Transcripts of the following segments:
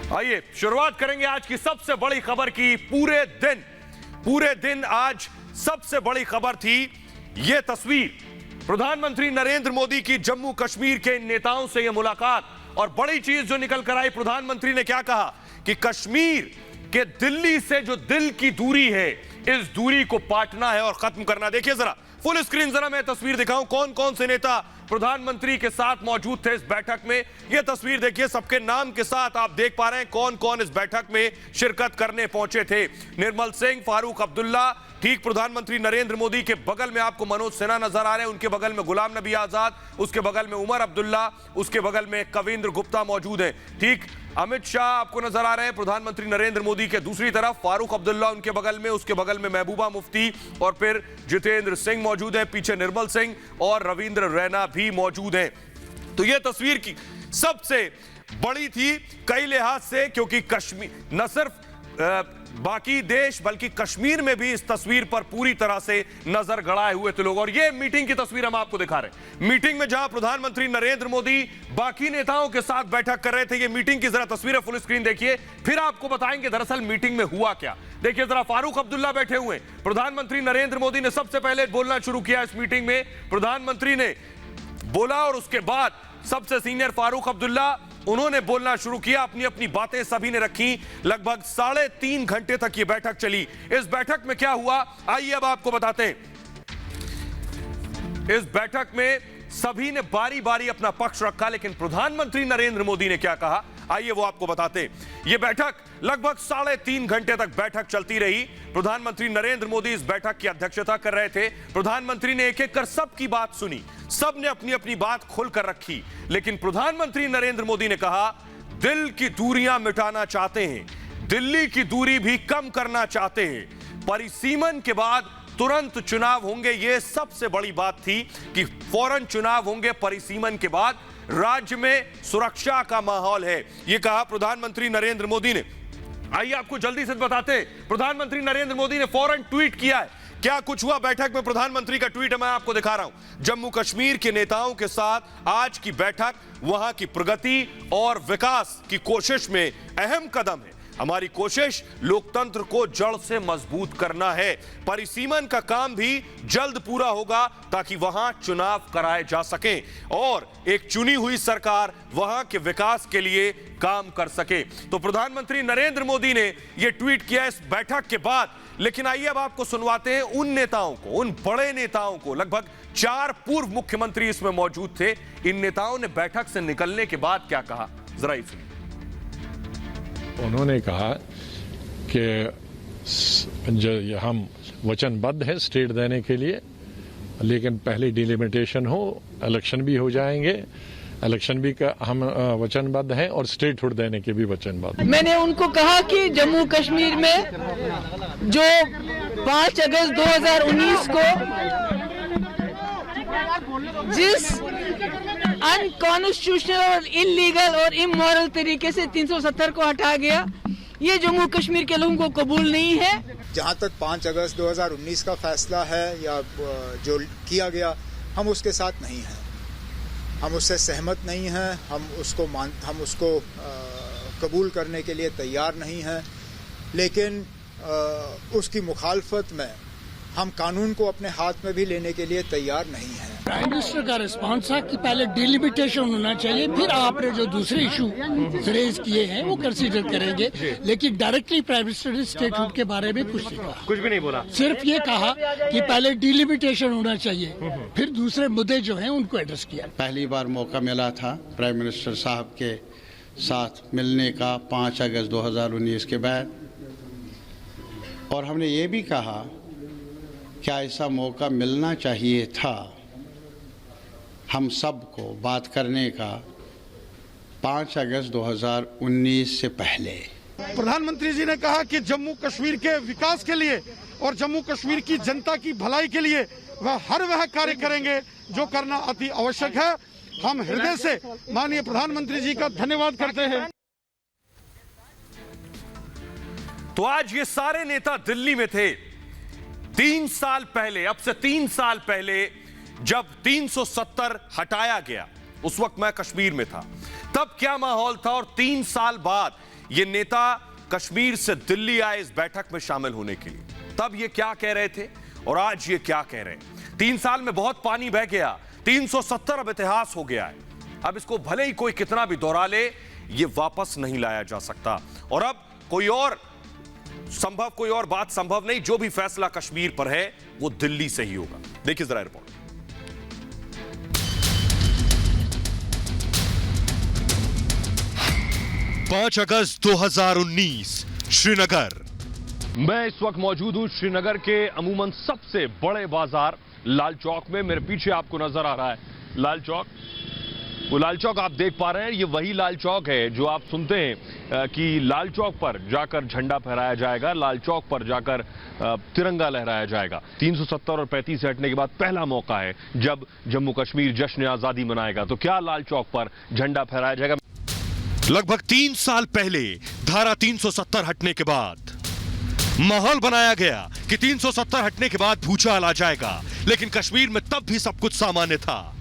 आइए शुरुआत करेंगे आज की सबसे बड़ी खबर की। पूरे दिन आज सबसे बड़ी खबर थी यह तस्वीर, प्रधानमंत्री नरेंद्र मोदी की जम्मू कश्मीर के नेताओं से यह मुलाकात। और बड़ी चीज जो निकल कर आई, प्रधानमंत्री ने क्या कहा कि कश्मीर के दिल्ली से जो दिल की दूरी है, इस दूरी को पाटना है और खत्म करना। देखिए जरा फुल स्क्रीन, जरा मैं तस्वीर दिखाऊं कौन कौन से नेता प्रधानमंत्री के साथ मौजूद थे इस बैठक में। यह तस्वीर देखिए, सबके नाम के साथ आप देख पा रहे हैं कौन कौन इस बैठक में शिरकत करने पहुंचे थे। निर्मल सिंह, फारूक अब्दुल्ला, ठीक प्रधानमंत्री नरेंद्र मोदी के बगल में आपको मनोज सिन्हा नजर आ रहे हैं, उनके बगल में गुलाम नबी आजाद, उसके बगल में उमर अब्दुल्ला, उसके बगल में कविंद्र गुप्ता मौजूद हैं। ठीक अमित शाह आपको नजर आ रहे हैं प्रधानमंत्री नरेंद्र मोदी के दूसरी तरफ, फारूक अब्दुल्ला उनके बगल में, उसके बगल में महबूबा मुफ्ती और फिर जितेंद्र सिंह मौजूद है, पीछे निर्मल सिंह और रविंद्र रैना भी मौजूद हैं। तो यह तस्वीर की सबसे बड़ी थी कई लिहाज से, क्योंकि कश्मीर न सिर्फ बाकी देश बल्कि कश्मीर में भी इस तस्वीर पर पूरी तरह से नजर गड़ाए हुए थे लोग। और ये मीटिंग की तस्वीर हम आपको दिखा रहे हैं, मीटिंग में जहां प्रधानमंत्री नरेंद्र मोदी बाकी नेताओं के साथ बैठक कर रहे थे। ये मीटिंग की जरा तस्वीरें फुल स्क्रीन देखिए, फिर आपको बताएंगे दरअसल मीटिंग में हुआ क्या। देखिए जरा, फारूक अब्दुल्ला बैठे हुए, प्रधानमंत्री नरेंद्र मोदी ने सबसे पहले बोलना शुरू किया इस मीटिंग में। प्रधानमंत्री ने बोला और उसके बाद सबसे सीनियर फारूक अब्दुल्ला, उन्होंने बोलना शुरू किया, अपनी अपनी बातें सभी ने रखी। लगभग 3.5 घंटे तक यह बैठक चली। इस बैठक में क्या हुआ आइए अब आपको बताते हैं। इस बैठक में सभी ने बारी बारी अपना पक्ष रखा, लेकिन प्रधानमंत्री नरेंद्र मोदी ने क्या कहा आइए वो आपको बताते हैं। यह बैठक लगभग 3.5 घंटे तक बैठक चलती रही। प्रधानमंत्री नरेंद्र मोदी इस बैठक की अध्यक्षता कर रहे थे। प्रधानमंत्री ने एक एक कर सबकी बात सुनी, सबने अपनी अपनी बात खुलकर रखी, लेकिन प्रधानमंत्री नरेंद्र मोदी ने कहा दिल की दूरियां मिटाना चाहते हैं, दिल्ली की दूरी भी कम करना चाहते हैं, परिसीमन के बाद तुरंत चुनाव होंगे। यह सबसे बड़ी बात थी कि फौरन चुनाव होंगे परिसीमन के बाद, राज्य में सुरक्षा का माहौल है, यह कहा प्रधानमंत्री नरेंद्र मोदी ने। आइए आपको जल्दी से बताते हैं, प्रधानमंत्री नरेंद्र मोदी ने फौरन ट्वीट किया है। क्या कुछ हुआ बैठक में, प्रधानमंत्री का ट्वीट है, मैं आपको दिखा रहा हूं। जम्मू कश्मीर के नेताओं के साथ आज की बैठक वहां की प्रगति और विकास की कोशिश में अहम कदम है। हमारी कोशिश लोकतंत्र को जड़ से मजबूत करना है। परिसीमन का काम भी जल्द पूरा होगा ताकि वहां चुनाव कराए जा सकें और एक चुनी हुई सरकार वहां के विकास के लिए काम कर सके। तो प्रधानमंत्री नरेंद्र मोदी ने यह ट्वीट किया इस बैठक के बाद। लेकिन आइए अब आपको सुनवाते हैं उन नेताओं को, उन बड़े नेताओं को। लगभग 4 पूर्व मुख्यमंत्री इसमें मौजूद थे। इन नेताओं ने बैठक से निकलने के बाद क्या कहा, जरा ये सुनिए। उन्होंने कहा कि हम वचनबद्ध हैं स्टेट देने के लिए, लेकिन पहले डिलिमिटेशन हो, इलेक्शन भी हो जाएंगे, इलेक्शन भी का हम वचनबद्ध हैं और स्टेटहुड देने के भी वचनबद्ध। मैंने उनको कहा कि जम्मू कश्मीर में जो 5 अगस्त 2019 को जिस अनकॉन्स्टिट्यूशनल और इलीगल और इमोरल तरीके से 370 को हटा गया, ये जम्मू कश्मीर के लोगों को कबूल नहीं है। जहां तक 5 अगस्त 2019 का फैसला है या जो किया गया, हम उसके साथ नहीं हैं, हम उससे सहमत नहीं हैं, हम उसको कबूल करने के लिए तैयार नहीं हैं। लेकिन उसकी मुखालफत में हम कानून को अपने हाथ में भी लेने के लिए तैयार नहीं हैं। प्राइम मिनिस्टर का रिस्पांस था कि पहले डिलिमिटेशन होना चाहिए, फिर आपने जो दूसरे इशू रेज किए हैं वो कंसीडर करेंगे। लेकिन डायरेक्टली प्राइम मिनिस्टर ने स्टेटहुड के बारे में कुछ नहीं कहा, कुछ भी नहीं बोला, सिर्फ ये कहा कि पहले डिलिमिटेशन होना चाहिए, फिर दूसरे मुद्दे जो हैं उनको एड्रेस किया। पहली बार मौका मिला था प्राइम मिनिस्टर साहब के साथ मिलने का 5 अगस्त 2019 के बाद, और हमने ये भी कहा क्या ऐसा मौका मिलना चाहिए था हम सबको बात करने का 5 अगस्त 2019 से पहले। प्रधानमंत्री जी ने कहा कि जम्मू कश्मीर के विकास के लिए और जम्मू कश्मीर की जनता की भलाई के लिए वह हर वह कार्य करेंगे जो करना अति आवश्यक है। हम हृदय से माननीय प्रधानमंत्री जी का धन्यवाद करते हैं। तो आज ये सारे नेता दिल्ली में थे। 3 साल पहले, अब से 3 साल पहले जब 370 हटाया गया, उस वक्त मैं कश्मीर में था, तब क्या माहौल था और 3 साल बाद ये नेता कश्मीर से दिल्ली आए इस बैठक में शामिल होने के लिए। तब ये क्या कह रहे थे और आज ये क्या कह रहे हैं। 3 साल में बहुत पानी बह गया, 370 अब इतिहास हो गया है। अब इसको भले ही कोई कितना भी दोहरा ले, ये वापस नहीं लाया जा सकता। और अब कोई और बात संभव नहीं। जो भी फैसला कश्मीर पर है वो दिल्ली से ही होगा। देखिए जरा रिपोर्ट। 5 अगस्त 2019 श्रीनगर। मैं इस वक्त मौजूद हूं श्रीनगर के अमूमन सबसे बड़े बाजार लाल चौक में। मेरे पीछे आपको नजर आ रहा है लाल चौक। वो लाल चौक आप देख पा रहे हैं, ये वही लाल चौक है जो आप सुनते हैं कि लाल चौक पर जाकर झंडा फहराया जाएगा, लाल चौक पर जाकर तिरंगा लहराया जाएगा। 370 और 35 से हटने के बाद पहला मौका है जब जम्मू कश्मीर जश्न आजादी मनाएगा। तो क्या लाल चौक पर झंडा फहराया जाएगा? लगभग 3 साल पहले धारा 370 हटने के बाद माहौल बनाया गया कि 370 हटने के बाद भूचाल आ जाएगा, लेकिन कश्मीर में तब भी सब कुछ सामान्य था।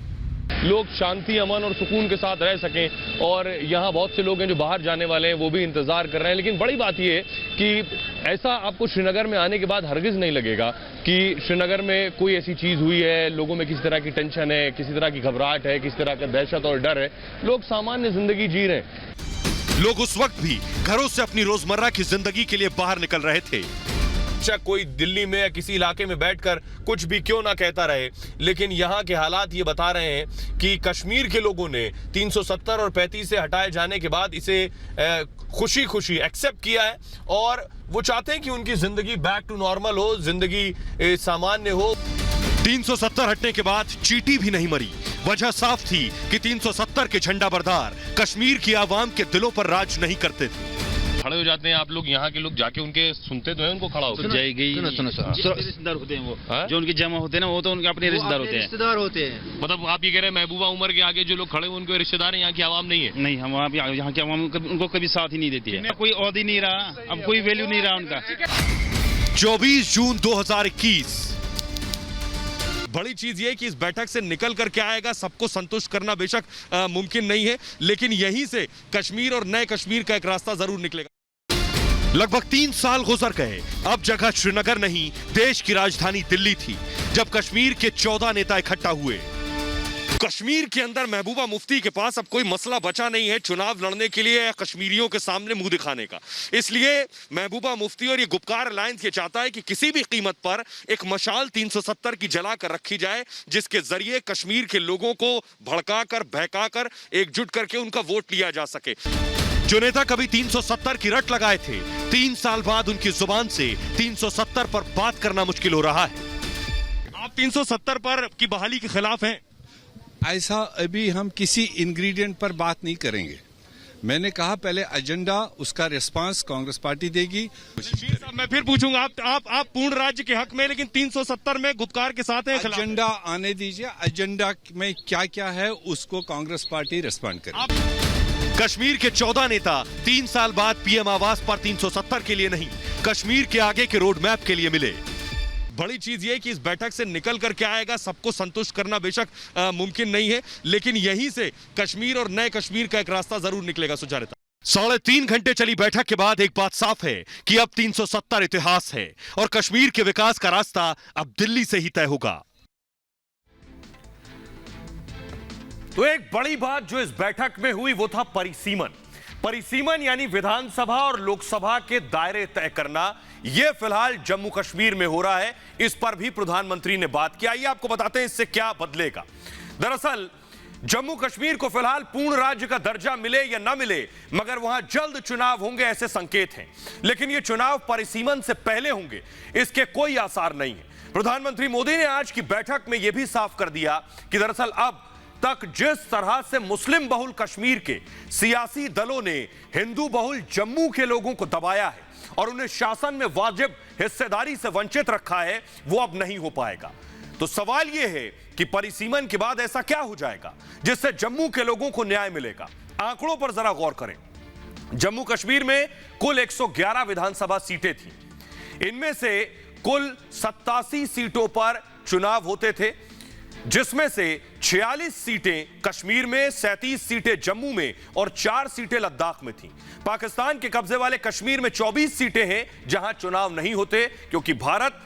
लोग शांति, अमन और सुकून के साथ रह सकें। और यहाँ बहुत से लोग हैं जो बाहर जाने वाले हैं, वो भी इंतजार कर रहे हैं। लेकिन बड़ी बात यह है कि ऐसा आपको श्रीनगर में आने के बाद हरगिज नहीं लगेगा कि श्रीनगर में कोई ऐसी चीज हुई है, लोगों में किसी तरह की टेंशन है, किसी तरह की घबराहट है, किसी तरह का दहशत और डर है। लोग सामान्य जिंदगी जी रहे हैं। लोग उस वक्त भी घरों से अपनी रोजमर्रा की जिंदगी के लिए बाहर निकल रहे थे। चाहे कोई दिल्ली में या किसी इलाके में बैठकर कुछ भी क्यों ना कहता रहे, लेकिन यहाँ के हालात ये बता रहे हैं कि कश्मीर के लोगों ने 370 और 35 से हटाए जाने के बाद इसे खुशी खुशी एक्सेप्ट किया है और वो चाहते हैं कि उनकी जिंदगी बैक टू नॉर्मल हो, जिंदगी सामान्य हो। 370 हटने के बाद चींटी भी नहीं मरी। वजह साफ थी कि 370 के झंडा बरदार कश्मीर की आवाम के दिलों पर राज नहीं करते थे। खड़े हो जाते हैं आप लोग, यहाँ के लोग जाके उनके सुनते तो हैं, उनको खड़ा होकर जाएगी। रिश्तेदार होते हैं वो, जो उनके जमा होते हैं ना, वो तो उनके अपने रिश्तेदार होते हैं। मतलब आप ये कह रहे हैं महबूबा उमर के आगे जो लोग खड़े हुए उनके रिश्तेदार हैं, यहाँ की आवाम नहीं है? नहीं, हम यहाँ की आवाम उनको कभी साथ ही नहीं देती है। कोई औहदी नहीं रहा, अब कोई वैल्यू नहीं रहा उनका। 24 जून 2021। बड़ी चीज ये कि इस बैठक से निकल कर क्या आएगा, सबको संतुष्ट करना बेशक मुमकिन नहीं है, लेकिन यहीं से कश्मीर और नए कश्मीर का एक रास्ता जरूर निकलेगा। लगभग 3 साल गुजर गए। अब जगह श्रीनगर नहीं, देश की राजधानी दिल्ली थी जब कश्मीर के 14 नेता इकट्ठा हुए। कश्मीर के अंदर महबूबा मुफ्ती के पास अब कोई मसला बचा नहीं है चुनाव लड़ने के लिए या कश्मीरियों के सामने मुंह दिखाने का। इसलिए महबूबा मुफ्ती और ये गुपकार अलायंस ये चाहता है कि किसी भी कीमत पर एक मशाल 370 की जला कर रखी जाए, जिसके जरिए कश्मीर के लोगों को भड़काकर बहकाकर एकजुट करके उनका वोट लिया जा सके। जो नेता कभी 370 की रट लगाए थे, 3 साल बाद उनकी जुबान से 370 पर बात करना मुश्किल हो रहा है। आप 370 पर की बहाली के खिलाफ हैं? ऐसा अभी हम किसी इंग्रेडिएंट पर बात नहीं करेंगे। मैंने कहा पहले एजेंडा, उसका रिस्पांस कांग्रेस पार्टी देगी। मैं फिर पूछूंगा, आप पूर्ण राज्य के हक में, लेकिन 370 में गुपकार के साथ हैं। एजेंडा आने दीजिए, एजेंडा में क्या क्या है उसको कांग्रेस पार्टी रिस्पॉन्ड करे। कश्मीर के 14 नेता 3 साल बाद पीएम आवास पर 370 के लिए नहीं, कश्मीर के आगे के रोड मैप के लिए मिले। बड़ी चीज ये कि इस बैठक से निकल कर क्या आएगा, सबको संतुष्ट करना बेशक मुमकिन नहीं है, लेकिन यहीं से कश्मीर और नए कश्मीर का एक रास्ता जरूर निकलेगा। सुचारिता। 3.5 घंटे चली बैठक के बाद एक बात साफ है कि अब 370 इतिहास है और कश्मीर के विकास का रास्ता अब दिल्ली से ही तय होगा। तो एक बड़ी बात जो इस बैठक में हुई वो था परिसीमन यानी विधानसभा और लोकसभा के दायरे तय करना। यह फिलहाल जम्मू कश्मीर में हो रहा है, इस पर भी प्रधानमंत्री ने बात की। आइए आपको बताते हैं इससे क्या बदलेगा। दरअसल जम्मू कश्मीर को फिलहाल पूर्ण राज्य का दर्जा मिले या ना मिले, मगर वहां जल्द चुनाव होंगे ऐसे संकेत हैं। लेकिन यह चुनाव परिसीमन से पहले होंगे, इसके कोई आसार नहीं है। प्रधानमंत्री मोदी ने आज की बैठक में यह भी साफ कर दिया कि दरअसल अब तक जिस तरह से मुस्लिम बहुल कश्मीर के सियासी दलों ने हिंदू बहुल जम्मू के लोगों को दबाया है और उन्हें शासन में वाजिब हिस्सेदारी से वंचित रखा है, वो अब नहीं हो पाएगा। तो सवाल यह है कि परिसीमन के बाद ऐसा क्या हो जाएगा जिससे जम्मू के लोगों को न्याय मिलेगा। आंकड़ों पर जरा गौर करें। जम्मू कश्मीर में कुल 111 विधानसभा सीटें थी। इनमें से कुल 87 सीटों पर चुनाव होते थे। जिसमें से 46 सीटें कश्मीर में, 37 सीटें जम्मू में और 4 सीटें लद्दाख में थीं। पाकिस्तान के कब्जे वाले कश्मीर में 24 सीटें हैं जहां चुनाव नहीं होते, क्योंकि भारत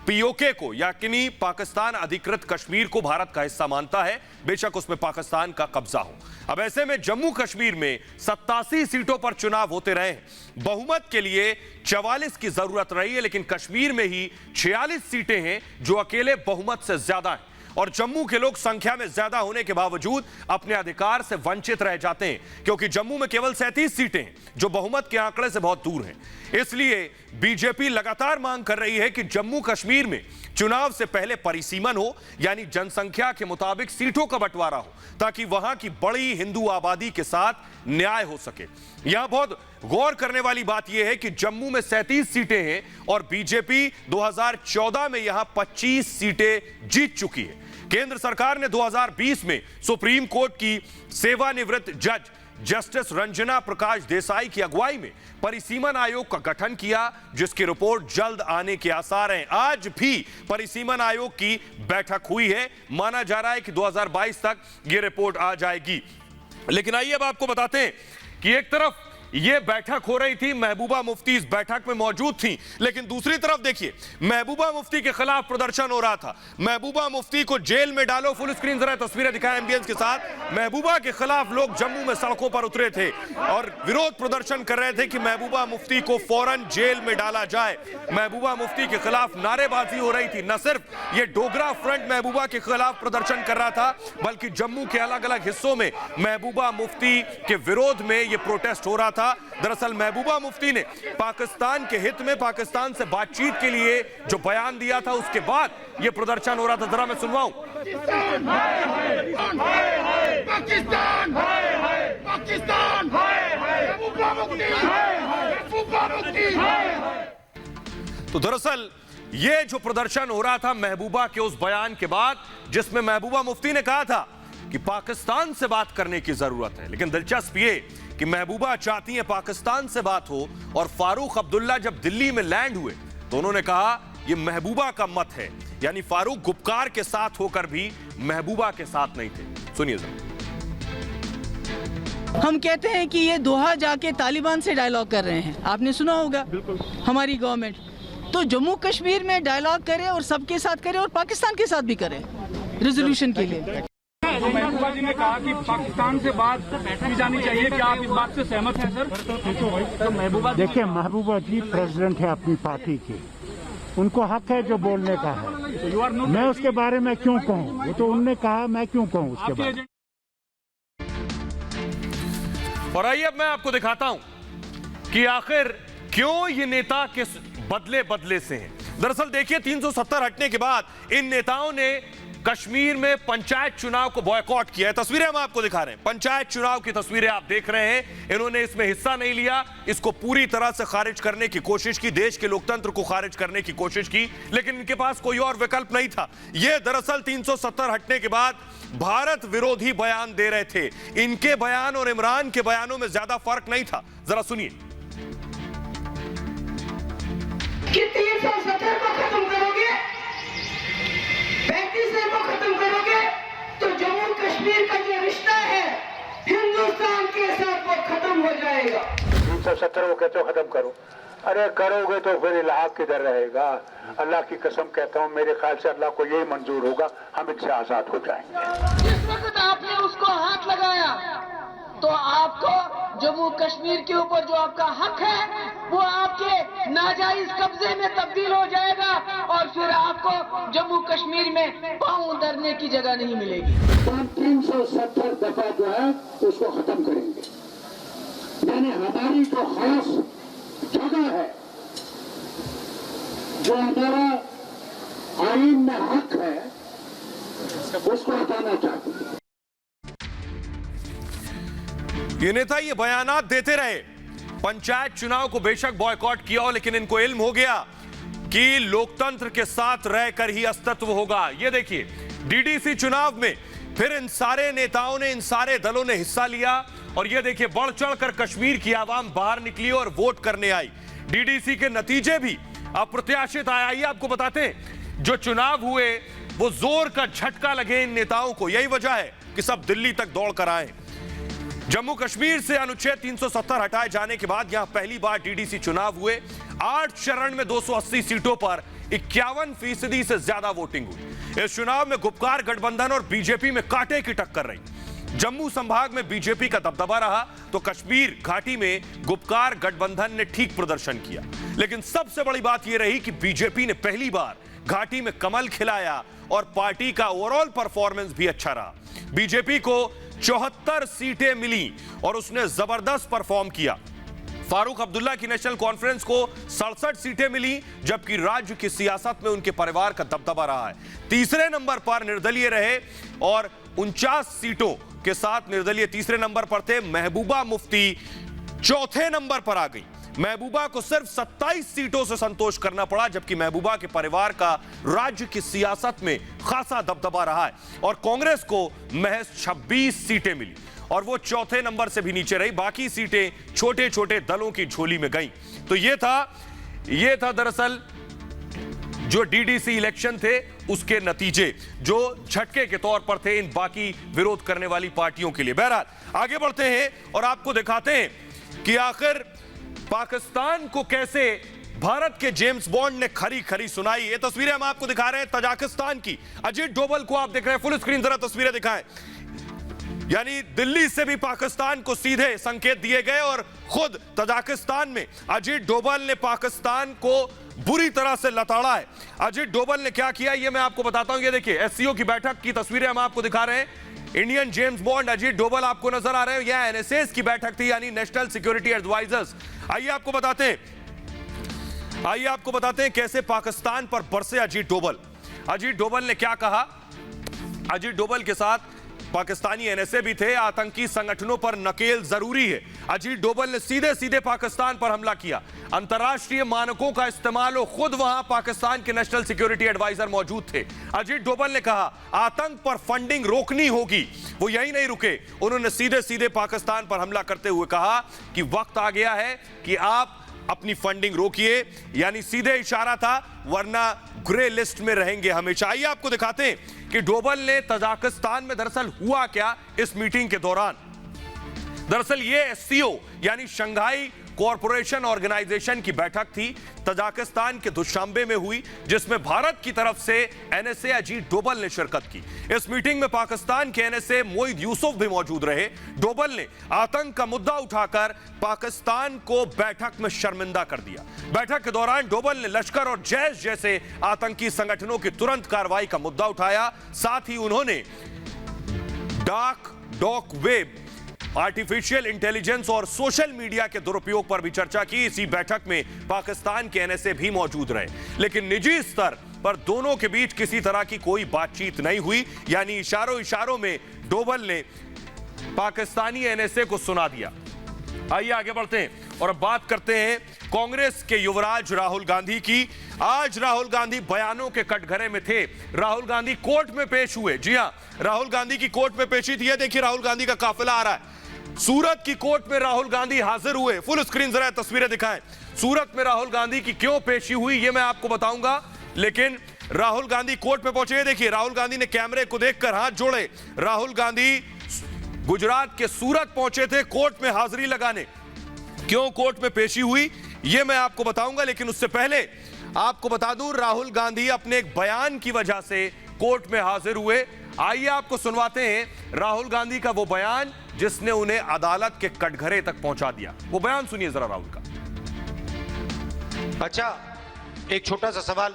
पीओके को यानी पाकिस्तान अधिकृत कश्मीर को भारत का हिस्सा मानता है, बेशक उसमें पाकिस्तान का कब्जा हो। अब ऐसे में जम्मू कश्मीर में 87 सीटों पर चुनाव होते रहे हैं। बहुमत के लिए 44 की जरूरत रही है, लेकिन कश्मीर में ही 46 सीटें हैं जो अकेले बहुमत से ज्यादा हैं, और जम्मू के लोग संख्या में ज्यादा होने के बावजूद अपने अधिकार से वंचित रह जाते हैं, क्योंकि जम्मू में केवल 37 सीटें हैं जो बहुमत के आंकड़े से बहुत दूर हैं। इसलिए बीजेपी लगातार मांग कर रही है कि जम्मू कश्मीर में चुनाव से पहले परिसीमन हो, यानी जनसंख्या के मुताबिक सीटों का बंटवारा हो, ताकि वहां की बड़ी हिंदू आबादी के साथ न्याय हो सके। यहां बहुत गौर करने वाली बात यह है कि जम्मू में 37 सीटें हैं और बीजेपी 2014 में यहां 25 सीटें जीत चुकी है। केंद्र सरकार ने 2020 में सुप्रीम कोर्ट की सेवानिवृत्त जज जस्टिस रंजना प्रकाश देसाई की अगुवाई में परिसीमन आयोग का गठन किया, जिसकी रिपोर्ट जल्द आने के आसार हैं। आज भी परिसीमन आयोग की बैठक हुई है, माना जा रहा है कि 2022 तक यह रिपोर्ट आ जाएगी। लेकिन आइए अब आपको बताते हैं कि एक तरफ यह बैठक हो रही थी, महबूबा मुफ्ती इस बैठक में मौजूद थी, लेकिन दूसरी तरफ देखिए महबूबा मुफ्ती के खिलाफ प्रदर्शन हो रहा था। महबूबा मुफ्ती को जेल में डालो, फुल स्क्रीन जरा तस्वीरें दिखाएं एमबीएस के साथ। महबूबा के खिलाफ लोग जम्मू में सड़कों पर उतरे थे और विरोध प्रदर्शन कर रहे थे कि महबूबा मुफ्ती को फौरन जेल में डाला जाए। महबूबा मुफ्ती के खिलाफ नारेबाजी हो रही थी। न सिर्फ ये डोगरा फ्रंट महबूबा के खिलाफ प्रदर्शन कर रहा था, बल्कि जम्मू के अलग अलग हिस्सों में महबूबा मुफ्ती के विरोध में यह प्रोटेस्ट हो रहा था। दरअसल महबूबा मुफ्ती ने पाकिस्तान के हित में पाकिस्तान से बातचीत के लिए जो बयान दिया था, उसके बाद यह प्रदर्शन हो रहा था। जरा मैं सुनवाऊं। पाकिस्तान तो दरअसल यह जो प्रदर्शन हो रहा था महबूबा के उस बयान के बाद, जिसमें महबूबा मुफ्ती ने कहा था कि पाकिस्तान से बात करने की जरूरत है। लेकिन दिलचस्प ये कि महबूबा चाहती है पाकिस्तान से बात हो, और फारूक अब्दुल्ला जब दिल्ली में लैंड हुए तो उन्होंने कहा यह महबूबा का मत है, यानी फारूक गुपकार के साथ होकर भी महबूबा के साथ नहीं थे। सुनिए जरा। हम कहते हैं कि ये दोहा जाके तालिबान से डायलॉग कर रहे हैं, आपने सुना होगा हमारी गवर्नमेंट। तो जम्मू कश्मीर में डायलॉग करे और सबके साथ करे और पाकिस्तान के साथ भी करे रेजोल्यूशन के लिए। महबूबा जी ने कहा कि पाकिस्तान से बात की जानी चाहिए, क्या आप इस बात से सहमत हैं सर? तो महबूबा देखिए, महबूबा जी प्रेसिडेंट है अपनी पार्टी की, उनको हक है जो बोलने का है। मैं उसके बारे में क्यों कहूँ? वो तो उनने कहा, मैं क्यों कहूँ उसके बारे में। और आइए अब मैं आपको दिखाता हूं कि आखिर क्यों ये नेता किस बदले से हैं। दरअसल देखिए 370 हटने के बाद इन नेताओं ने कश्मीर में पंचायत चुनाव को बॉयकॉट किया है। तस्वीरें हम आपको दिखा रहे हैं, पंचायत चुनाव की तस्वीरें आप देख रहे हैं। इन्होंने इसमें हिस्सा नहीं लिया, इसको पूरी तरह से खारिज करने की कोशिश की, देश के लोकतंत्र को खारिज करने की कोशिश की, लेकिन इनके पास कोई और विकल्प नहीं था। यह दरअसल 370 हटने के बाद भारत विरोधी बयान दे रहे थे। इनके बयान और इमरान के बयानों में ज्यादा फर्क नहीं था। जरा सुनिए। कि 370 को खत्म करोगे, 35 को खत्म करोगे, तो जम्मू कश्मीर का जो रिश्ता है हिंदुस्तान के साथ वो खत्म हो जाएगा। 370 को कहते हो खत्म करो, अरे करोगे तो फिर इलाहाक किधर रहेगा? अल्लाह की कसम कहता हूँ, मेरे ख्याल से अल्लाह को यही मंजूर होगा, हम इनसे आजाद हो जाएंगे। जिस वक्त आपने उसको हाथ लगाया तो आपको जम्मू कश्मीर के ऊपर जो आपका हक है वो आपके नाजायज कब्जे में तब्दील हो जाएगा, और फिर आपको जम्मू कश्मीर में पांव धरने की जगह नहीं मिलेगी। तो हम 370 दफा जो है उसको खत्म करेंगे, यानी हमारी जो खास जगह है, जो हमारा आईन में हक है, उसको हटाना चाहते हैं। ये नेता ये बयानात देते रहे, पंचायत चुनाव को बेशक बॉयकॉट किया हो, लेकिन इनको इल्म हो गया कि लोकतंत्र के साथ रहकर ही अस्तित्व होगा। ये देखिए डीडीसी चुनाव में फिर इन सारे नेताओं ने, इन सारे दलों ने हिस्सा लिया, और ये देखिए बढ़ चढ़कर कश्मीर की आवाम बाहर निकली और वोट करने आई। डीडीसी के नतीजे भी अप्रत्याशित आए। आइए आपको बताते हैं, जो चुनाव हुए वो जोर का झटका लगे इन नेताओं को। यही वजह है कि सब दिल्ली तक दौड़ कर आए। जम्मू कश्मीर से अनुच्छेद 370 हटाए जाने के बाद यहां पहली बार डीडीसी चुनाव हुए। 8 चरण में 280 सीटों पर 51% से ज्यादा वोटिंग हुई। इस चुनाव में गुपकार गठबंधन और बीजेपी में कांटे की टक्कर रही। जम्मू संभाग में बीजेपी का दबदबा रहा तो कश्मीर घाटी में गुपकार गठबंधन ने ठीक प्रदर्शन किया। लेकिन सबसे बड़ी बात यह रही कि बीजेपी ने पहली बार घाटी में कमल खिलाया और पार्टी का ओवरऑल परफॉर्मेंस भी अच्छा रहा। बीजेपी को 74 सीटें मिली और उसने जबरदस्त परफॉर्म किया। फारूक अब्दुल्ला की नेशनल कॉन्फ्रेंस को 67 सीटें मिली, जबकि राज्य की सियासत में उनके परिवार का दबदबा रहा है। तीसरे नंबर पर निर्दलीय रहे और 49 सीटों के साथ निर्दलीय तीसरे नंबर पर थे। महबूबा मुफ्ती चौथे नंबर पर आ गई। महबूबा को सिर्फ 27 सीटों से संतोष करना पड़ा, जबकि महबूबा के परिवार का राज्य की सियासत में खासा दबदबा रहा है और कांग्रेस को महज 26 सीटें मिली और वो चौथे नंबर से भी नीचे रही। बाकी सीटें छोटे छोटे दलों की झोली में गईं। तो ये था दरअसल जो डीडीसी इलेक्शन थे उसके नतीजे, जो झटके के तौर पर थे इन बाकी विरोध करने वाली पार्टियों के लिए। बहरहाल आगे बढ़ते हैं और आपको दिखाते हैं कि आखिर पाकिस्तान को कैसे भारत के जेम्स बॉन्ड ने खरी खरी सुनाई। ये तस्वीरें हम आपको दिखा रहे हैं तजाकिस्तान की। अजीत डोभाल को आप देख रहे हैं, फुल स्क्रीन जरा तस्वीरें दिखाएं। यानी दिल्ली से भी पाकिस्तान को सीधे संकेत दिए गए और खुद तजाकिस्तान में अजीत डोभाल ने पाकिस्तान को बुरी तरह से लताड़ा है। अजीत डोभाल ने क्या किया ये मैं आपको बताता हूं। ये देखिए एससीओ की बैठक की तस्वीरें हम आपको दिखा रहे हैं। Indian James bond Ajit Doval आपको नजर आ रहे हैं। यह एनएसएस की बैठक थी, यानी नेशनल सिक्योरिटी एडवाइजर्स। आइए आपको बताते हैं कैसे पाकिस्तान पर बरसे अजीत डोभाल। अजीत डोभाल ने क्या कहा। अजीत डोभाल के साथ पाकिस्तानी एनएसए भी थे। आतंकी संगठनों पर नकेल जरूरी है। अजीत डोभाल ने सीधे सीधे पाकिस्तान पर हमला किया। अंतर्राष्ट्रीय मानकों का इस्तेमाल हो, खुद वहां पाकिस्तान के नेशनल सिक्योरिटी एडवाइजर मौजूद थे। अजीत डोभाल ने कहा आतंक पर फंडिंग रोकनी होगी। वो यही नहीं रुके, उन्होंने सीधे सीधे पाकिस्तान पर हमला करते हुए कहा कि वक्त आ गया है कि आप अपनी फंडिंग रोकिए, यानी सीधे इशारा था, वरना ग्रे लिस्ट में रहेंगे हमेशा। आइए आपको दिखाते हैं कि डोभाल ने तजाकिस्तान में दरअसल हुआ क्या इस मीटिंग के दौरान। दरअसल ये एससीओ यानी शंघाई कॉरपोरेशन ऑर्गेनाइजेशन की बैठक थी, तजाकिस्तान के दुशांबे में हुई, जिसमें भारत की तरफ से एनएसए अजीत डोभाल ने शिरकत की। इस मीटिंग में पाकिस्तान के एनएसए मोईद यूसुफ भी मौजूद रहे। डोभाल ने आतंक का मुद्दा उठाकर पाकिस्तान को बैठक में शर्मिंदा कर दिया। बैठक के दौरान डोभाल ने लश्कर और जैश जैसे आतंकी संगठनों की तुरंत कार्रवाई का मुद्दा उठाया। साथ ही उन्होंने डॉक वेब, आर्टिफिशियल इंटेलिजेंस और सोशल मीडिया के दुरुपयोग पर भी चर्चा की। इसी बैठक में पाकिस्तान के एनएसए भी मौजूद रहे, लेकिन निजी स्तर पर दोनों के बीच किसी तरह की कोई बातचीत नहीं हुई। यानी इशारों में डोभाल ने पाकिस्तानी एनएसए को सुना दिया। आइए आगे बढ़ते हैं और अब बात करते हैं कांग्रेस के युवराज राहुल गांधी की। आज राहुल गांधी बयानों के कटघरे में थे। राहुल गांधी कोर्ट में पेश हुए। जी हां, राहुल गांधी की कोर्ट में पेशी थी। देखिए राहुल गांधी का काफिला आ रहा है। सूरत की कोर्ट में राहुल गांधी हाजिर हुए। फुल स्क्रीन जरा तस्वीरें दिखाएं। सूरत में राहुल गांधी की क्यों पेशी हुई ये मैं आपको बताऊंगा, लेकिन राहुल गांधी कोर्ट में पहुंचे। देखिए राहुल गांधी ने कैमरे को देखकर हाथ जोड़े। राहुल गांधी गुजरात के सूरत पहुंचे थे कोर्ट में हाजिरी लगाने। क्यों कोर्ट में पेशी हुई ये मैं आपको बताऊंगा, लेकिन उससे पहले आपको बता दूं राहुल गांधी अपने एक बयान की वजह से कोर्ट में हाजिर हुए। आइए आपको सुनवाते हैं राहुल गांधी का वो बयान जिसने उन्हें अदालत के कटघरे तक पहुंचा दिया। वो बयान सुनिए जरा राहुल का। अच्छा, एक छोटा सा सवाल,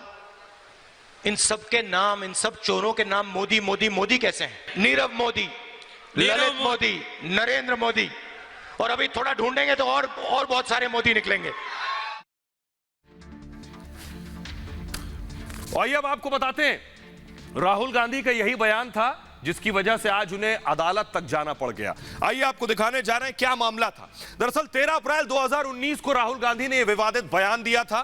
इन सब के नाम, इन सब चोरों के नाम मोदी मोदी मोदी कैसे हैं? नीरव मोदी, ललित मोदी, नरेंद्र मोदी, और अभी थोड़ा ढूंढेंगे तो और बहुत सारे मोदी निकलेंगे। आइए अब आपको बताते हैं राहुल गांधी का यही बयान था जिसकी वजह से आज उन्हें अदालत तक जाना पड़ गया। आइए आपको दिखाने जा रहे हैं क्या मामला था। दरअसल 13 अप्रैल 2019 को राहुल गांधी ने यह विवादित बयान दिया था।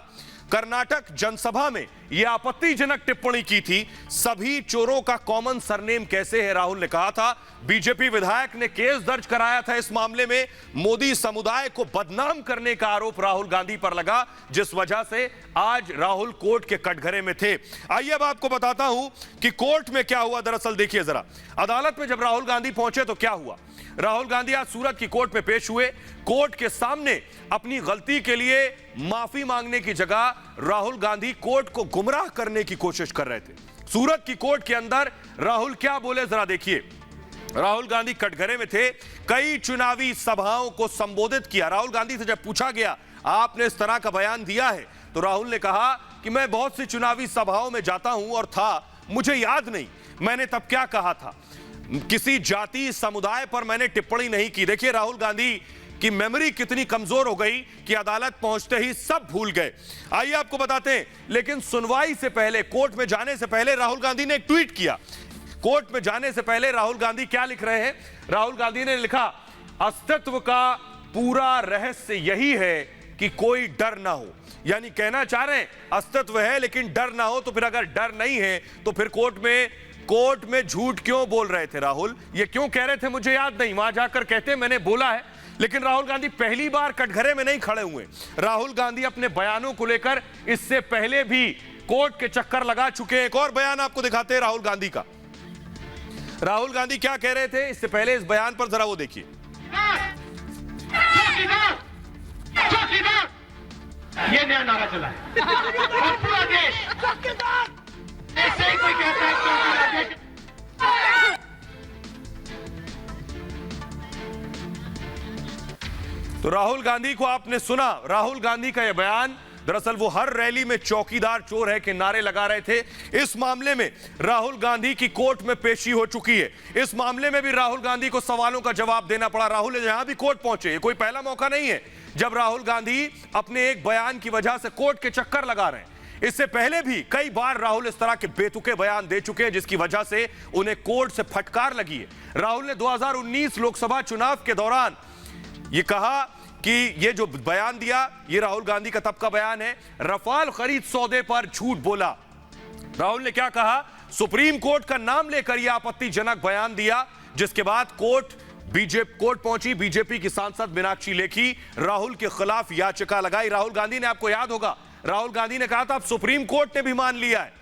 कर्नाटक जनसभा में यह आपत्तिजनक टिप्पणी की थी। सभी चोरों का कॉमन सरनेम कैसे है, राहुल ने कहा था। बीजेपी विधायक ने केस दर्ज कराया था इस मामले में। मोदी समुदाय को बदनाम करने का आरोप राहुल गांधी पर लगा, जिस वजह से आज राहुल कोर्ट के कटघरे में थे। आइए अब आपको बताता हूं कि कोर्ट में क्या हुआ। दरअसल देखिए जरा, अदालत में जब राहुल गांधी पहुंचे तो क्या हुआ। राहुल गांधी आज सूरत की कोर्ट में पेश हुए। कोर्ट के सामने अपनी गलती के लिए माफी मांगने की जगह राहुल गांधी कोर्ट को गुमराह करने की कोशिश कर रहे थे। सूरत की कोर्ट के अंदर राहुल क्या बोले जरा देखिए। राहुल गांधी कटघरे में थे, कई चुनावी सभाओं को संबोधित किया। राहुल गांधी से जब पूछा गया आपने इस तरह का बयान दिया है, तो राहुल ने कहा कि मैं बहुत सी चुनावी सभाओं में जाता हूं और था, मुझे याद नहीं मैंने तब क्या कहा था। किसी जाति समुदाय पर मैंने टिप्पणी नहीं की। देखिए राहुल गांधी की मेमोरी कितनी कमजोर हो गई कि अदालत पहुंचते ही सब भूल गए। आइए आपको बताते हैं। लेकिन सुनवाई से पहले, कोर्ट में जाने से पहले राहुल गांधी ने एक ट्वीट किया। कोर्ट में जाने से पहले राहुल गांधी क्या लिख रहे हैं। राहुल गांधी ने लिखा, अस्तित्व का पूरा रहस्य यही है कि कोई डर ना हो। यानी कहना चाह रहे हैं अस्तित्व है लेकिन डर ना हो। तो फिर अगर डर नहीं है तो फिर कोर्ट में झूठ क्यों बोल रहे थे राहुल? ये क्यों कह रहे थे मुझे याद नहीं, वहां जाकर कहते मैंने बोला है। लेकिन राहुल गांधी पहली बार कटघरे में नहीं खड़े हुए। राहुल गांधी अपने बयानों को लेकर इससे पहले भी कोर्ट के चक्कर लगा चुके हैं। एक और बयान आपको दिखाते हैं राहुल गांधी का। राहुल गांधी क्या कह रहे थे इससे पहले इस बयान पर जरा वो देखिए। ये नया नारा चला है और पूरा देश ऐसे ही कोई कहता है कि तो राहुल गांधी को आपने सुना। राहुल गांधी का यह बयान, दरअसल वो हर रैली में चौकीदार चोर है के नारे लगा रहे थे। इस मामले में राहुल गांधी की कोर्ट में पेशी हो चुकी है। इस मामले में भी राहुल गांधी को सवालों का जवाब देना पड़ा। राहुल जहां भी कोर्ट पहुंचे, कोई पहला मौका नहीं है जब राहुल गांधी अपने एक बयान की वजह से कोर्ट के चक्कर लगा रहे हैं। इससे पहले भी कई बार राहुल इस तरह के बेतुके बयान दे चुके हैं, जिसकी वजह से उन्हें कोर्ट से फटकार लगी है। राहुल ने 2019 लोकसभा चुनाव के दौरान ये कहा कि ये जो बयान दिया, ये राहुल गांधी का तब का बयान है, रफाल खरीद सौदे पर झूठ बोला। राहुल ने क्या कहा, सुप्रीम कोर्ट का नाम लेकर यह आपत्तिजनक बयान दिया, जिसके बाद कोर्ट पहुंची बीजेपी की सांसद मीनाक्षी लेखी, राहुल के खिलाफ याचिका लगाई। राहुल गांधी ने, आपको याद होगा, राहुल गांधी ने कहा था अब सुप्रीम कोर्ट ने भी मान लिया है।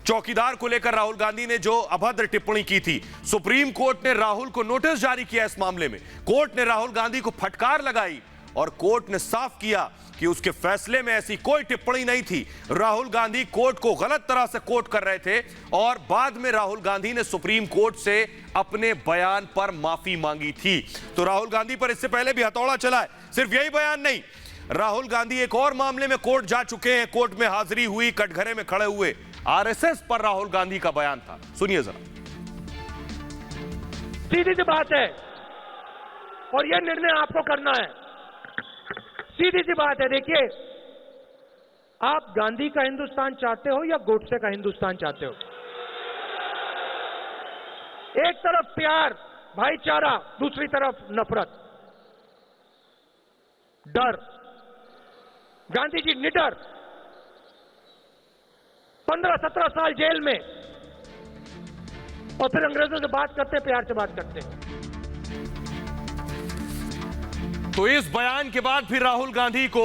चौकीदार को लेकर राहुल गांधी ने जो अभद्र टिप्पणी की थी, सुप्रीम कोर्ट ने राहुल को नोटिस जारी किया। इस मामले में कोर्ट ने राहुल गांधी को फटकार लगाई और कोर्ट ने साफ किया कि उसके फैसले में ऐसी कोई टिप्पणी नहीं थी। राहुल गांधी कोर्ट को गलत तरह से कोट कर रहे थे और बाद में राहुल गांधी ने सुप्रीम कोर्ट से अपने बयान पर माफी मांगी थी। तो राहुल गांधी पर इससे पहले भी हथौड़ा चला है। सिर्फ यही बयान नहीं, राहुल गांधी एक और मामले में कोर्ट जा चुके हैं। कोर्ट में हाजिरी हुई, कटघरे में खड़े हुए। आरएसएस पर राहुल गांधी का बयान था, सुनिए जरा। सीधी सी बात है और यह निर्णय आपको करना है। सीधी सी बात है, देखिए, आप गांधी का हिंदुस्तान चाहते हो या गोडसे का हिंदुस्तान चाहते हो? एक तरफ प्यार, भाईचारा, दूसरी तरफ नफरत, डर। गांधी जी निडर 15-17 साल जेल में, और फिर अंग्रेजों से बात करते, प्यार से बात करते। तो इस बयान के बाद फिर राहुल गांधी को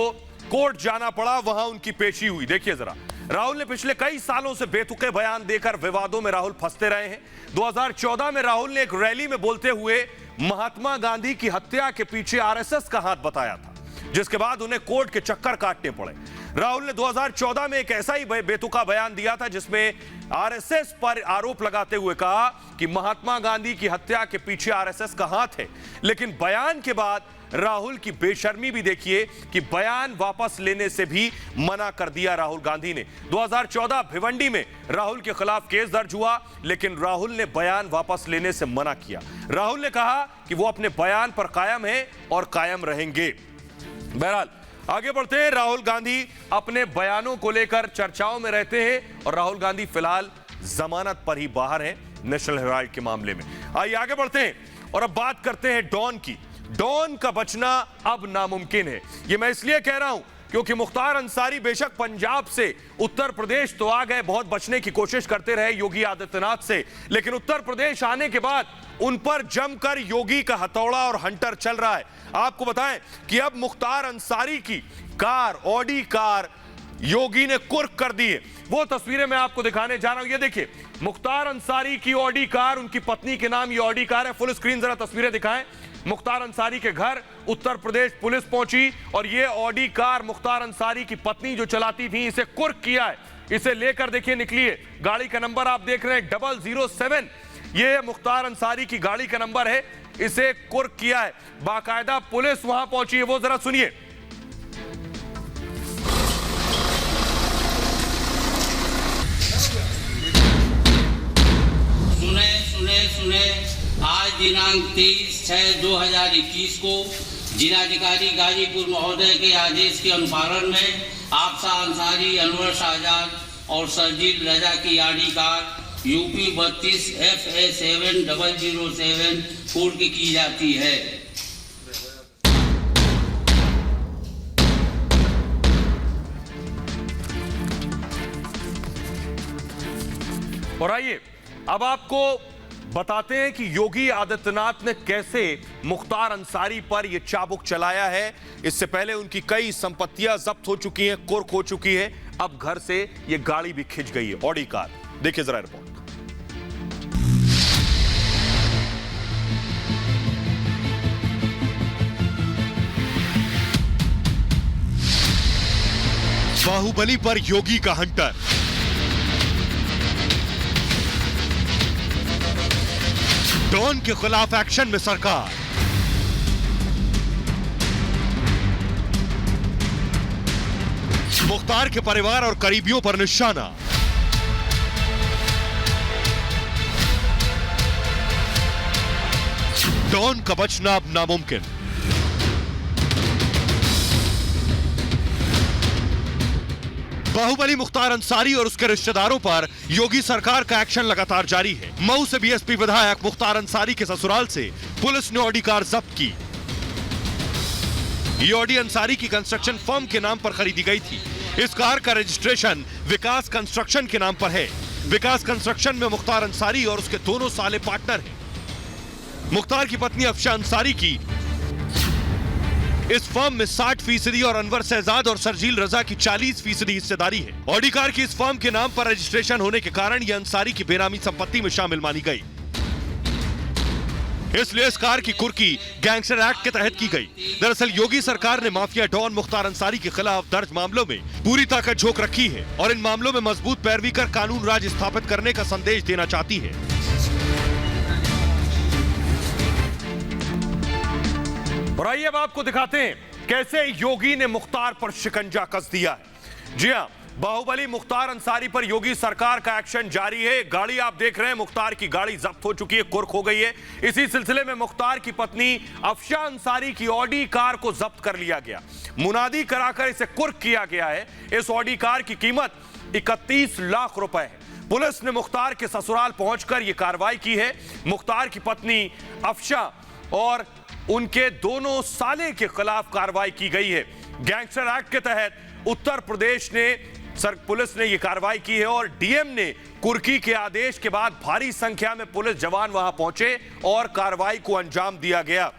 कोर्ट जाना पड़ा, वहां उनकी पेशी हुई। देखिए जरा, राहुल ने पिछले कई सालों से बेतुके बयान देकर विवादों में राहुल फंसते रहे हैं। 2014 में राहुल ने एक रैली में बोलते हुए महात्मा गांधी की हत्या के पीछे आरएसएस का हाथ बताया था, जिसके बाद उन्हें कोर्ट के चक्कर काटने पड़े। राहुल ने 2014 में एक ऐसा ही बेतुका बयान दिया था जिसमें आरएसएस पर आरोप लगाते हुए कहा कि महात्मा गांधी की हत्या के पीछे आरएसएस का हाथ है। लेकिन बयान के बाद राहुल की बेशर्मी भी देखिए कि बयान वापस लेने से भी मना कर दिया राहुल गांधी ने। 2014 भिवंडी में राहुल के खिलाफ केस दर्ज हुआ, लेकिन राहुल ने बयान वापस लेने से मना किया। राहुल ने कहा कि वो अपने बयान पर कायम है और कायम रहेंगे। बहरहाल आगे बढ़ते हैं। राहुल गांधी अपने बयानों को लेकर चर्चाओं में रहते हैं और राहुल गांधी फिलहाल जमानत पर ही बाहर हैं नेशनल हेराल्ड के मामले में। आइए आगे बढ़ते हैं और अब बात करते हैं डॉन की। डॉन का बचना अब नामुमकिन है। ये मैं इसलिए कह रहा हूं क्योंकि मुख्तार अंसारी बेशक पंजाब से उत्तर प्रदेश तो आ गए, बहुत बचने की कोशिश करते रहे योगी आदित्यनाथ से, लेकिन उत्तर प्रदेश आने के बाद उन पर जमकर योगी का हथौड़ा और हंटर चल रहा है। आपको बताएं कि अब मुख्तार अंसारी की कार, ऑडी कार योगी ने कुर्क कर दी है। वो तस्वीरें मैं आपको दिखाने जा रहा हूं। ये देखिए, मुख्तार अंसारी की ऑडी कार, उनकी पत्नी के नाम ये ऑडी कार है। फुल स्क्रीन जरा तस्वीरें दिखाएं। मुख्तार अंसारी के घर उत्तर प्रदेश पुलिस पहुंची और ये ऑडी कार मुख्तार अंसारी की पत्नी जो चलाती थी, इसे कुर्क किया है। इसे लेकर देखिए निकली है। गाड़ी का नंबर आप देख रहे हैं 007, ये मुख्तार अंसारी की गाड़ी का नंबर है। इसे कुर्क किया है, बाकायदा पुलिस वहां पहुंची है। वो जरा सुनिए। सुने आज दिनांक 23/6/2021 को जिलाधिकारी गाजीपुर महोदय के आदेश के अनुपालन में आपसा अंसारी, अनवर शाहजाद और सरजील रजा की ऑडी कार यूपी 32 FA 7007 कुर्क की जाती है। और आइए अब आपको बताते हैं कि योगी आदित्यनाथ ने कैसे मुख्तार अंसारी पर यह चाबुक चलाया है। इससे पहले उनकी कई संपत्तियां जब्त हो चुकी हैं, कुर्क हो चुकी है। अब घर से यह गाड़ी भी खिंच गई है, ऑडी कार। देखिए जरा रिपोर्ट। बाहुबली पर योगी का हंटर, डॉन के खिलाफ एक्शन में सरकार, मुख्तार के परिवार और करीबियों पर निशाना, डॉन का बचना अब नामुमकिन। बाहुबली मुख्तार अंसारी और उसके रिश्तेदारों पर योगी सरकार का एक्शन लगातार जारी है। मऊ से बीएसपी विधायक मुख्तार अंसारी के ससुराल से पुलिस ने ऑडी कार जब्त की। ये ऑडी अंसारी की कंस्ट्रक्शन फर्म के नाम पर खरीदी गई थी। इस कार का रजिस्ट्रेशन विकास कंस्ट्रक्शन के नाम पर है। विकास कंस्ट्रक्शन में मुख्तार अंसारी और उसके दोनों साले पार्टनर हैं। मुख्तार की पत्नी अफशा अंसारी की इस फर्म में 60% और अनवर शहजाद और सरजील रजा की 40% हिस्सेदारी है। ऑडी कार की इस फर्म के नाम पर रजिस्ट्रेशन होने के कारण यह अंसारी की बेनामी संपत्ति में शामिल मानी गई, इसलिए इस कार की कुर्की गैंगस्टर एक्ट के तहत की गई। दरअसल योगी सरकार ने माफिया डॉन मुख्तार अंसारी के खिलाफ दर्ज मामलों में पूरी ताकत झोंक रखी है और इन मामलों में मजबूत पैरवी कर कानून राज स्थापित करने का संदेश देना चाहती है। और आइए अब आपको दिखाते हैं कैसे योगी ने मुख्तार पर शिकंजा कस दिया है। जी हां, बाहुबली मुख्तार अंसारी पर योगी सरकार का एक्शन जारी है। गाड़ी आप देख रहे हैं, मुख्तार की गाड़ी जब्त हो चुकी है, कुर्क हो गई है। इसी सिलसिले में मुख्तार की पत्नी अफशा अंसारी की ऑडी कार को जब्त कर लिया गया, मुनादी कराकर इसे कुर्क किया गया है। इस ऑडी कार की कीमत 31 लाख रुपए है। पुलिस ने मुख्तार के ससुराल पहुंचकर यह कार्रवाई की है। मुख्तार की पत्नी अफशा और उनके दोनों साले के खिलाफ कार्रवाई की गई है। गैंगस्टर एक्ट के तहत उत्तर प्रदेश ने पुलिस ने यह कार्रवाई की है और डीएम ने कुर्की के आदेश के बाद भारी संख्या में पुलिस जवान वहां पहुंचे और कार्रवाई को अंजाम दिया गया।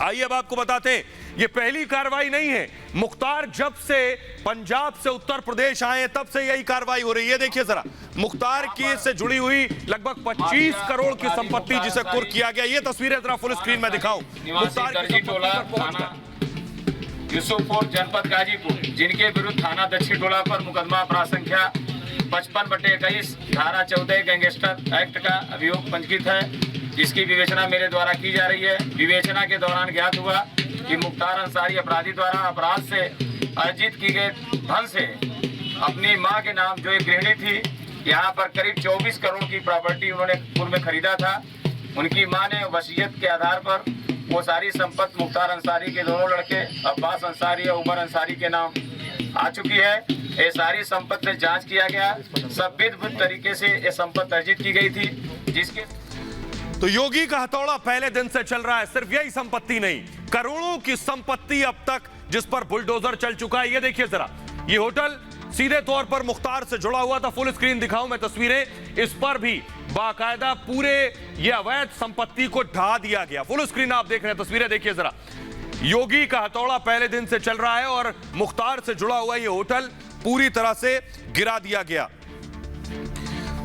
आइए अब आपको बताते हैं, यह पहली कार्रवाई नहीं है। मुख्तार जब से पंजाब से उत्तर प्रदेश आए तब से यही कार्रवाई हो रही है। देखिए जरा, मुख्तार की से जुड़ी हुई लगभग 25 करोड़ की संपत्ति जिसे कुर्क किया गया, ये तस्वीरें जरा फुल स्क्रीन में दिखाऊं। मुख्तार की यूसुफपुर जनपद गाजीपुर, जिनके विरुद्ध थाना दक्षिण टोला पर मुकदमा अपराध संख्या 55/21 धारा 14 गैंगस्टर एक्ट का अभियोग पंजीकृत है, जिसकी विवेचना मेरे द्वारा की जा रही है। विवेचना के दौरान ज्ञात हुआ कि मुख्तार अंसारी अपराधी द्वारा अपराध से अर्जित की गए धन से अपनी मां के नाम, जो एक गृहिणी थी, यहाँ पर करीब 24 करोड़ की प्रॉपर्टी उन्होंने पूर्व में खरीदा था। उनकी मां ने वसीयत के आधार पर वो सारी संपत्ति मुख्तार अंसारी के दोनों लड़के अब्बास अंसारी और उमर अंसारी के नाम आ चुकी है। ये सारी संपत्ति जांच किया गया, सब विधिवत तरीके से ये संपत्ति अर्जित की गई थी, जिसके तो योगी का हथौड़ा पहले दिन से चल रहा है। सिर्फ यही संपत्ति नहीं, करोड़ों की संपत्ति अब तक जिस पर बुलडोजर चल चुका है। ये देखिए जरा, ये होटल सीधे तौर पर मुख्तार से जुड़ा हुआ था। फुल स्क्रीन दिखाऊं मैं तस्वीरें, इस पर भी बाकायदा पूरे ये अवैध संपत्ति को ढा दिया गया। फुल स्क्रीन आप देख रहे हैं, तस्वीरें देखिए जरा। योगी का हथौड़ा पहले दिन से चल रहा है और मुख्तार से जुड़ा हुआ ये होटल पूरी तरह से गिरा दिया गया।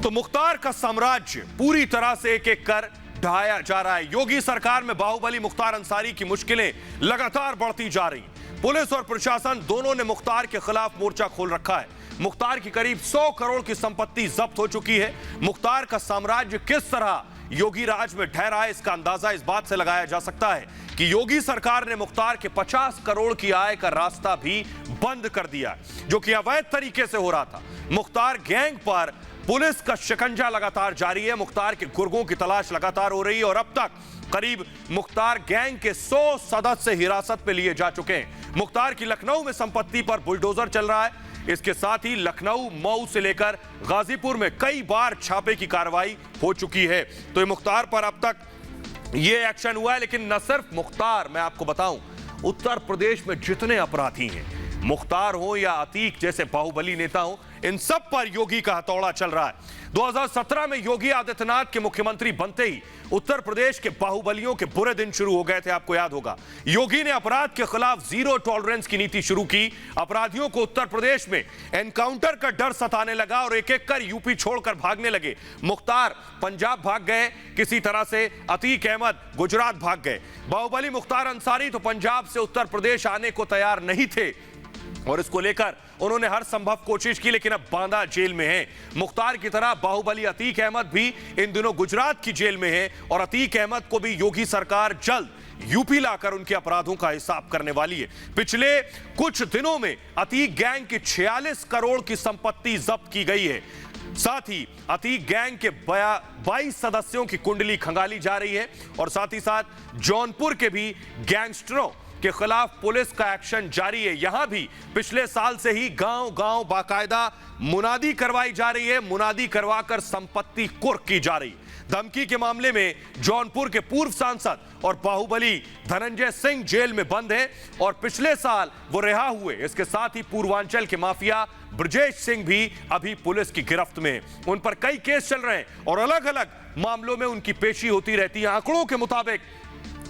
तो मुख्तार का साम्राज्य पूरी तरह से एक एक कर ढाया जा रहा है। योगी सरकार में बाहुबली मुख्तार अंसारी की मुश्किलें लगातार बढ़ती जा रही। पुलिस और प्रशासन दोनों ने मुख्तार के खिलाफ मोर्चा खोल रखा है। मुख्तार की करीब 100 करोड़ की संपत्ति जब्त हो चुकी है। मुख्तार का साम्राज्य किस तरह योगी राज में ठहरा है, इसका अंदाजा इस बात से लगाया जा सकता है कि योगी सरकार ने मुख्तार के 50 करोड़ की आय का रास्ता भी बंद कर दिया, जो कि अवैध तरीके से हो रहा था। मुख्तार गैंग पर पुलिस का शिकंजा लगातार जारी है। मुख्तार के गुर्गों की तलाश लगातार हो रही है और अब तक करीब मुख्तार गैंग के 100 सदस्य हिरासत में लिए जा चुके हैं। मुख्तार की लखनऊ में संपत्ति पर बुलडोजर चल रहा है। इसके साथ ही लखनऊ, मऊ से लेकर गाजीपुर में कई बार छापे की कार्रवाई हो चुकी है। तो ये मुख्तार पर अब तक ये एक्शन हुआ है। लेकिन न सिर्फ मुख्तार, मैं आपको बताऊं, उत्तर प्रदेश में जितने अपराधी हैं, मुख्तार हो या अतीक जैसे बाहुबली नेता हो, इन सब पर योगी का हथौड़ा चल रहा है। 2017 में योगी आदित्यनाथ के मुख्यमंत्री बनते ही उत्तर प्रदेश के बाहुबलियों के बुरे दिन शुरू हो गए थे, आपको याद होगा। योगी ने अपराध के खिलाफ जीरो टॉलरेंस की नीति शुरू की। अपराधियों को उत्तर प्रदेश में एनकाउंटर का डर सताने लगा और एक एक कर यूपी छोड़कर भागने लगे। मुख्तार पंजाब भाग गए किसी तरह से, अतीक अहमद गुजरात भाग गए। बाहुबली मुख्तार अंसारी तो पंजाब से उत्तर प्रदेश आने को तैयार नहीं थे और इसको लेकर उन्होंने हर संभव कोशिश की, लेकिन अब बांदा जेल में है। मुख्तार की तरह बाहुबली अतीक अहमद भी इन दिनों गुजरात की जेल में है और अतीक अहमद को भी योगी सरकार जल्द यूपी लाकर उनके अपराधों का हिसाब करने वाली है। पिछले कुछ दिनों में अतीक गैंग की 46 करोड़ की संपत्ति जब्त की गई है। साथ ही अतीक गैंग के 22 सदस्यों की कुंडली खंगाली जा रही है और साथ ही साथ जौनपुर के भी गैंगस्टरों के खिलाफ पुलिस का एक्शन जारी है। यहां भी पिछले साल से ही गांव-गांव बाकायदा मुनादी करवाई जा रही है। मुनादी करवाकर संपत्ति कुर्क की जा रही। धमकी के मामले में जौनपुर के पूर्व सांसद और बाहुबली धनंजय सिंह जेल में बंद है और पिछले साल वो रिहा हुए। इसके साथ ही पूर्वांचल के माफिया ब्रजेश सिंह भी अभी पुलिस की गिरफ्त में। उन पर कई केस चल रहे हैं और अलग अलग मामलों में उनकी पेशी होती रहती है। आंकड़ों के मुताबिक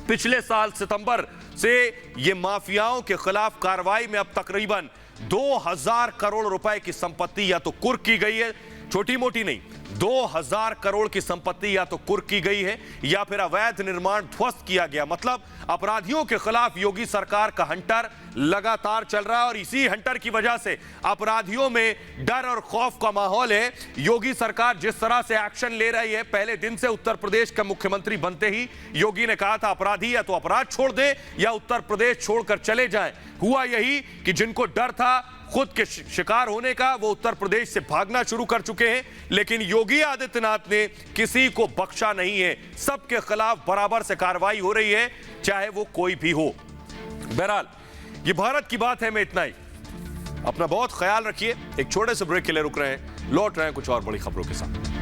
पिछले साल सितंबर से ये माफियाओं के खिलाफ कार्रवाई में अब तकरीबन 2000 करोड़ रुपए की संपत्ति या तो कुर्क की गई है, छोटी मोटी नहीं, 2000 करोड़ की संपत्ति या तो कुर्क की गई है या फिर अवैध निर्माण ध्वस्त किया गया। मतलब अपराधियों के खिलाफ योगी सरकार का हंटर लगातार चल रहा है और इसी हंटर की वजह से अपराधियों में डर और खौफ का माहौल है। योगी सरकार जिस तरह से एक्शन ले रही है, पहले दिन से उत्तर प्रदेश का मुख्यमंत्री बनते ही योगी ने कहा था अपराधी या तो अपराध छोड़ दें या उत्तर प्रदेश छोड़कर चले जाएं। हुआ यही कि जिनको डर था खुद के शिकार होने का, वो उत्तर प्रदेश से भागना शुरू कर चुके हैं। लेकिन योगी आदित्यनाथ ने किसी को बख्शा नहीं है, सबके खिलाफ बराबर से कार्रवाई हो रही है, चाहे वो कोई भी हो। बहरहाल ये भारत की बात है, मैं इतना ही। अपना बहुत ख्याल रखिए। एक छोटे से ब्रेक के लिए रुक रहे हैं, लौट रहे हैं कुछ और बड़ी खबरों के साथ।